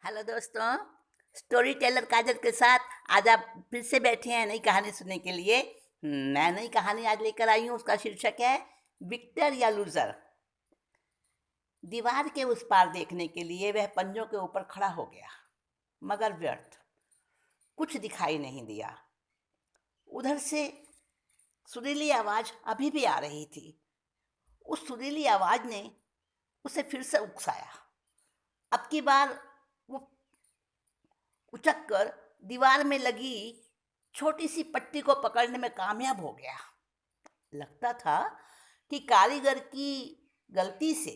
Hello दोस्तों। Story teller काजल के साथ आज आप फिर से बैठे हैं नई कहानी सुनने के लिए। मैं नई कहानी आज लेकर आई हूँ। उसका शीर्षक है विक्टर या लूजर। दीवार के उस पार देखने के लिए वह पंजों के ऊपर खड़ा हो गया, मगर व्यर्थ। कुछ दिखाई नहीं दिया। उधर से सुरीली आवाज अभी भी आ रही थी। उस सुरीली आवाज ने उसे फिर से उकसाया। अब की बार वो उचक कर दीवार में लगी छोटी सी पट्टी को पकड़ने में कामयाब हो गया। लगता था कि कारीगर की गलती से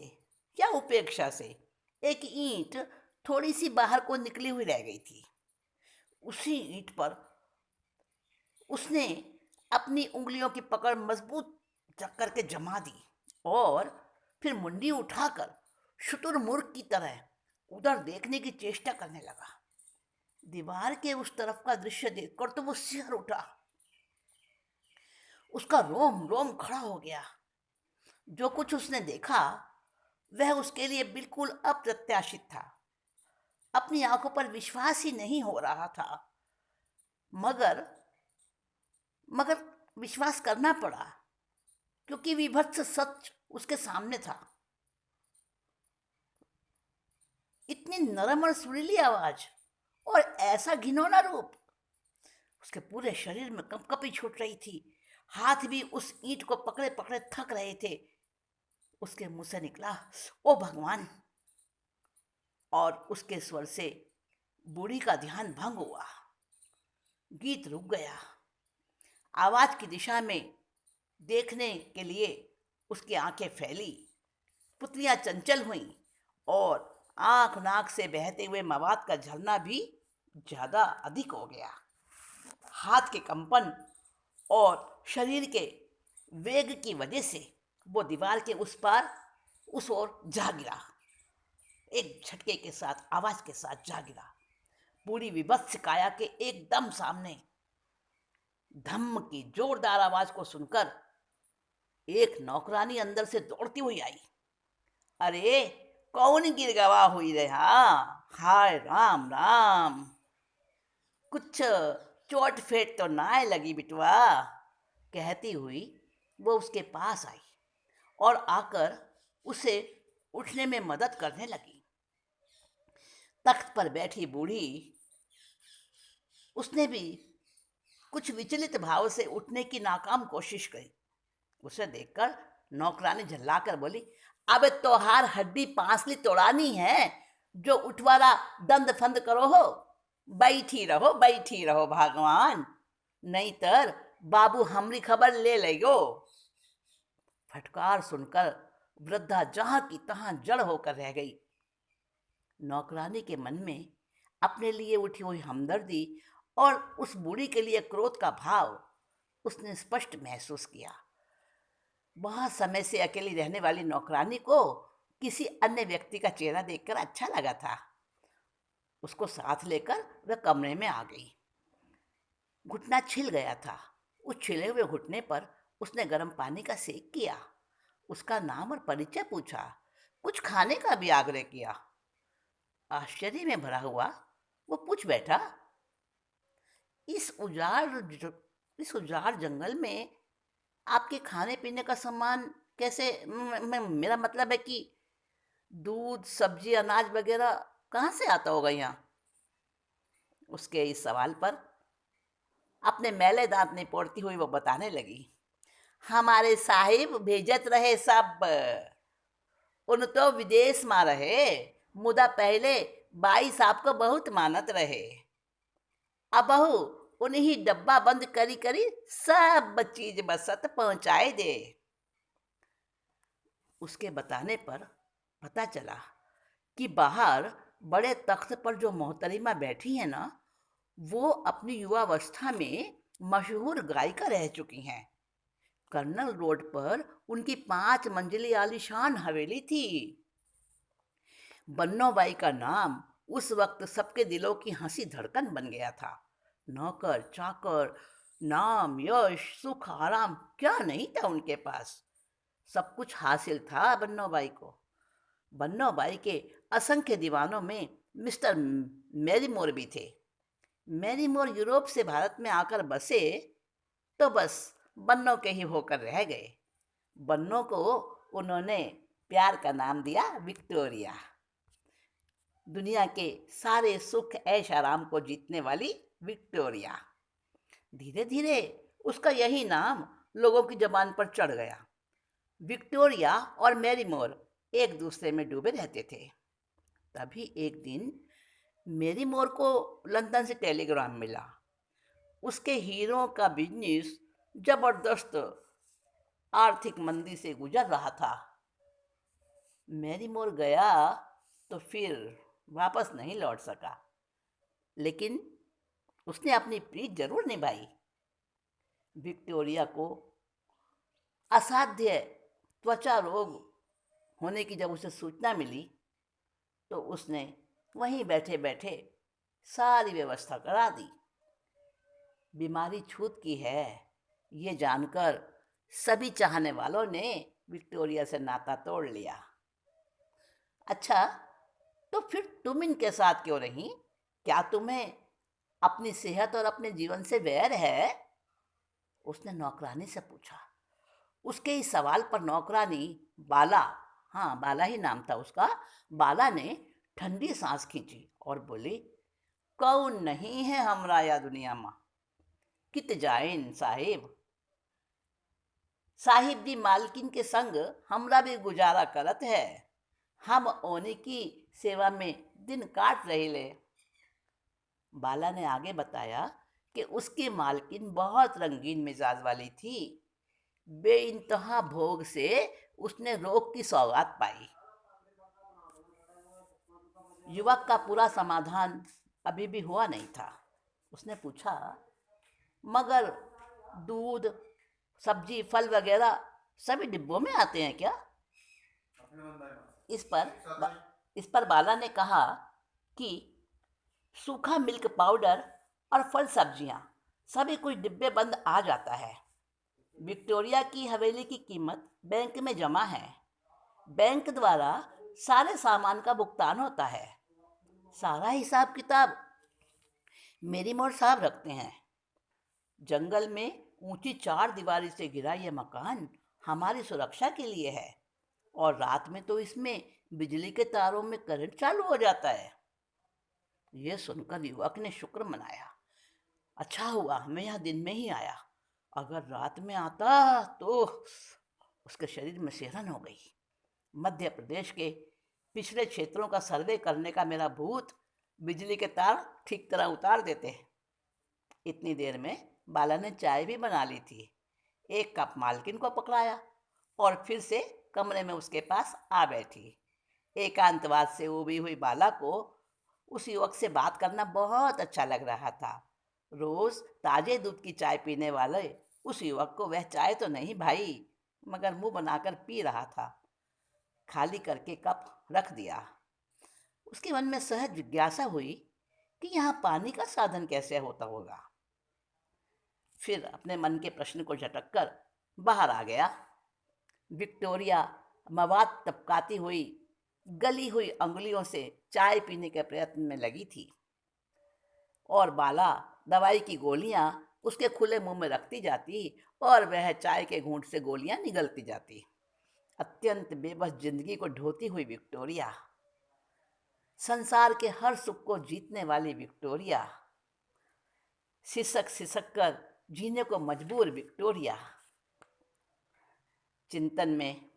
या उपेक्षा से एक ईंट थोड़ी सी बाहर को निकली हुई रह गई थी। उसी ईंट पर उसने अपनी उंगलियों की पकड़ मजबूत करके जमा दी और फिर मुंडी उठाकर शुतुरमुर्ग की तरह उधर देखने की चेष्टा करने लगा। दीवार के उस तरफ का दृश्य देखकर तो वो सिहर उठा। उसका रोम रोम खड़ा हो गया। जो कुछ उसने देखा वह उसके लिए बिल्कुल अप्रत्याशित था। अपनी आंखों पर विश्वास ही नहीं हो रहा था। मगर मगर विश्वास करना पड़ा, क्योंकि विभत्स सच उसके सामने था। इतनी नरम और सुरीली आवाज और ऐसा घिनौना रूप। उसके पूरे शरीर में कंपकपी छूट रही थी। हाथ भी उस ईंट को पकड़े पकड़े थक रहे थे। उसके मुंह से निकला, ओ भगवान। और उसके स्वर से बूढ़ी का ध्यान भंग हुआ। गीत रुक गया। आवाज की दिशा में देखने के लिए उसकी आंखें फैली, पुतलियां चंचल हुईं और आंख नाक से बहते हुए मवाद का झरना भी ज्यादा अधिक हो गया। हाथ के कंपन और शरीर के वेग की वजह से वो दीवार के उस पार उस ओर जा गिरा। एक झटके के साथ, आवाज के साथ जा गिरा। पूरी विभत्स काया के एकदम सामने। धम्म की जोरदार आवाज को सुनकर एक नौकरानी अंदर से दौड़ती हुई आई। अरे, कौन गिर गवा हुई रे? हाँ, हाय राम राम। कुछ चोट फेट तो ना लगी बिटवा? कहती हुई वो उसके पास आई और आकर उसे उठने में मदद करने लगी। तख्त पर बैठी बूढ़ी, उसने भी कुछ विचलित भाव से उठने की नाकाम कोशिश की। उसे देखकर नौकरानी झल्लाकर बोली, अब तोहार हड्डी पांसली तोड़ानी है जो उठवारा दंद फंद करो हो। बैठी रहो भगवान, नहीं तर बाबू हमरी खबर ले लेगो। फटकार सुनकर वृद्धा जहां की तहां जड़ होकर रह गई। नौकरानी के मन में अपने लिए उठी हुई हमदर्दी और उस बूढ़ी के लिए क्रोध का भाव उसने स्पष्ट महसूस किया। बहुत समय से अकेली रहने वाली नौकरानी को किसी अन्य व्यक्ति का चेहरा देखकर अच्छा लगा था। उसको साथ लेकर वह कमरे में आ गई। घुटना छिल गया था। उस छिले हुए घुटने पर उसने गर्म पानी का सेक किया। उसका नाम और परिचय पूछा। कुछ खाने का भी आग्रह किया। आश्चर्य में भरा हुआ वो पूछ बैठा, इस इस उजाड़ जंगल में आपके खाने पीने का सामान कैसे? मेरा मतलब है कि दूध, सब्जी, अनाज वगैरह कहाँ से आता होगा यहाँ? उसके इस सवाल पर अपने मैले दांत निपोड़ती हुई वो बताने लगी, हमारे साहिब भेजत रहे सब। उन तो विदेश में रहे, मुदा पहले बाई साहब को बहुत मानत रहे। अबहू उन्हीं डब्बा बंद करी करी सब चीज बसत पहुंचाए दे। उसके बताने पर पता चला कि बाहर बड़े तख्त पर जो मोहतरिमा बैठी है ना, वो अपनी युवावस्था में मशहूर गायिका रह चुकी हैं। कर्नल रोड पर उनकी 5 मंजिली आलीशान हवेली थी। बन्नोबाई का नाम उस वक्त सबके दिलों की हंसी धड़कन बन गया था। नौकर चाकर, नाम यश सुख आराम क्या नहीं था उनके पास। सब कुछ हासिल था बन्नोबाई को। बन्नोबाई के असंख्य दीवानों में मिस्टर मैरीमोर भी थे। मैरीमोर यूरोप से भारत में आकर बसे तो बस बन्नों के ही होकर रह गए। बन्नों को उन्होंने प्यार का नाम दिया विक्टोरिया। दुनिया के सारे सुख ऐश आराम को जीतने वाली विक्टोरिया। धीरे धीरे उसका यही नाम लोगों की जबान पर चढ़ गया। विक्टोरिया और मैरीमोर एक दूसरे में डूबे रहते थे। तभी एक दिन मैरीमोर को लंदन से टेलीग्राम मिला। उसके हीरों का बिजनेस जबरदस्त आर्थिक मंदी से गुजर रहा था। मैरीमोर गया तो फिर वापस नहीं लौट सका, लेकिन उसने अपनी प्रीत जरूर निभाई। विक्टोरिया को असाध्य त्वचा रोग होने की जब उसे सूचना मिली तो उसने वहीं बैठे बैठे सारी व्यवस्था करा दी। बीमारी छूत की है ये जानकर सभी चाहने वालों ने विक्टोरिया से नाता तोड़ लिया। अच्छा, तो फिर तुम इनके साथ क्यों रही? क्या तुम्हें अपनी सेहत और अपने जीवन से वैर है? उसने नौकरानी से पूछा। उसके इस सवाल पर नौकरानी बाला, हाँ बाला ही नाम था उसका, बाला ने ठंडी सांस खींची और बोली, कौन नहीं है हमरा या दुनिया में, कित जाइन साहिब। साहिब दी मालकिन के संग हमरा भी गुजारा करत है। हम ओने की सेवा में दिन काट रहे ले। बाला ने आगे बताया कि उसकी मालकिन बहुत रंगीन मिजाज वाली थी। बेइंतहा भोग से उसने रोग की सौगात पाई। युवक का पूरा समाधान अभी भी हुआ नहीं था। उसने पूछा, मगर दूध, सब्जी, फल वगैरह सभी डिब्बों में आते हैं क्या? इस पर इस पर बाला ने कहा कि सूखा मिल्क पाउडर और फल सब्जियां सभी कुछ डिब्बे बंद आ जाता है। विक्टोरिया की हवेली की कीमत बैंक में जमा है। बैंक द्वारा सारे सामान का भुगतान होता है। सारा हिसाब किताब मैरीमोर साहब रखते हैं। जंगल में ऊंची 4 दीवारी से घिरा यह मकान हमारी सुरक्षा के लिए है और रात में तो इसमें बिजली के तारों में करंट चालू हो जाता है। यह सुनकर युवक ने शुक्र मनाया। अच्छा हुआ मैं यहाँ दिन में ही आया, अगर रात में आता तो उसके शरीर में सिहरन हो गई। मध्य प्रदेश के पिछड़े क्षेत्रों का सर्वे करने का मेरा भूत बिजली के तार ठीक तरह उतार देते हैं। इतनी देर में बाला ने चाय भी बना ली थी। एक कप मालकिन को पकड़ाया और फिर से कमरे में उसके पास आ बैठी। एकांतवाद से उबी हुई बाला को उस युवक से बात करना बहुत अच्छा लग रहा था। रोज ताजे दूध की चाय पीने वाले उस युवक को वह चाय तो नहीं भाई, मगर मुंह बनाकर पी रहा था। खाली करके कप रख दिया। उसके मन में सहज जिज्ञासा हुई कि यहाँ पानी का साधन कैसे होता होगा। फिर अपने मन के प्रश्न को झटक कर बाहर आ गया। विक्टोरिया मवाद टपकाती हुई गली हुई अंगुलियों से चाय पीने के प्रयत्न में लगी थी और बाला दवाई की गोलियां उसके खुले मुंह में रखती जाती और वह चाय के घूंट से गोलियां निगलती जाती। अत्यंत बेबस जिंदगी को ढोती हुई विक्टोरिया, संसार के हर सुख को जीतने वाली विक्टोरिया, सिसक सिसक कर जीने को मजबूर विक्टोरिया। चिंतन में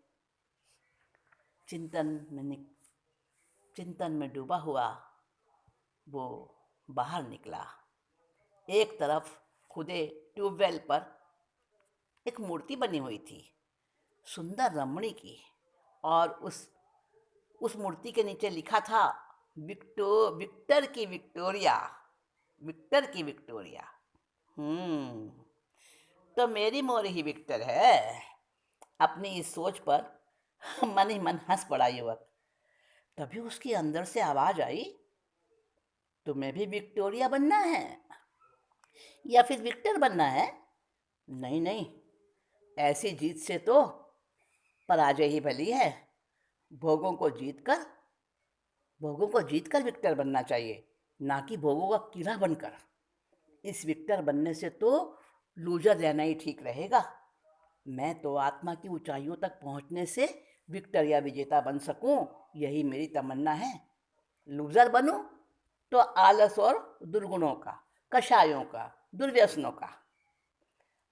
चिंतन में डूबा हुआ वो बाहर निकला। एक तरफ खुदे ट्यूबवेल पर एक मूर्ति बनी हुई थी, सुंदर रमणी की, और उस मूर्ति के नीचे लिखा था, विक्टर की विक्टोरिया, विक्टर की विक्टोरिया। तो मैरीमोर ही विक्टर है। अपनी इस सोच पर मन ही मन हंस पड़ा युवक। तभी उसके अंदर से आवाज आई, तुम्हें भी विक्टोरिया बनना है या फिर विक्टर बनना है? नहीं नहीं, ऐसी जीत से तो पराजय ही भली है। भोगों को जीतकर भोगों को जीतकर विक्टर बनना चाहिए, ना कि भोगों का कीड़ा बनकर। इस विक्टर बनने से तो लूजर रहना ही ठीक रहेगा। मैं तो आत्मा की ऊंचाइयों तक पहुंचने से विक्टर या विजेता बन सकूं, यही मेरी तमन्ना है। लूजर बनूं तो आलस और दुर्गुणों का, कषायों का, दुर्व्यसनों का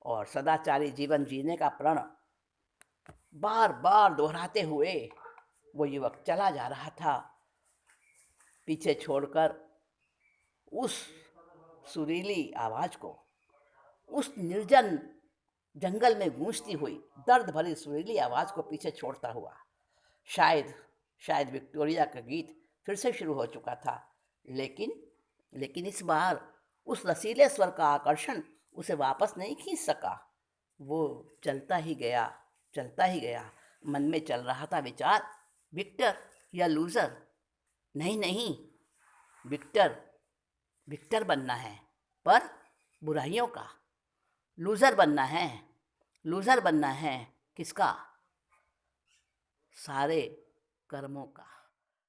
और सदाचारी जीवन जीने का प्रण बार बार दोहराते हुए वो युवक चला जा रहा था, पीछे छोड़कर उस सुरीली आवाज को, उस निर्जन जंगल में गूंजती हुई दर्द भरी सुरीली आवाज को पीछे छोड़ता हुआ। शायद शायद विक्टोरिया का गीत फिर से शुरू हो चुका था, लेकिन इस बार उस रसीले स्वर का आकर्षण उसे वापस नहीं खींच सका। वो चलता ही गया, चलता ही गया। मन में चल रहा था विचार, विक्टर या लूजर। नहीं नहीं, विक्टर, विक्टर बनना है, पर बुराइयों का। लूजर बनना है, लूजर बनना है किसका? सारे कर्मों का।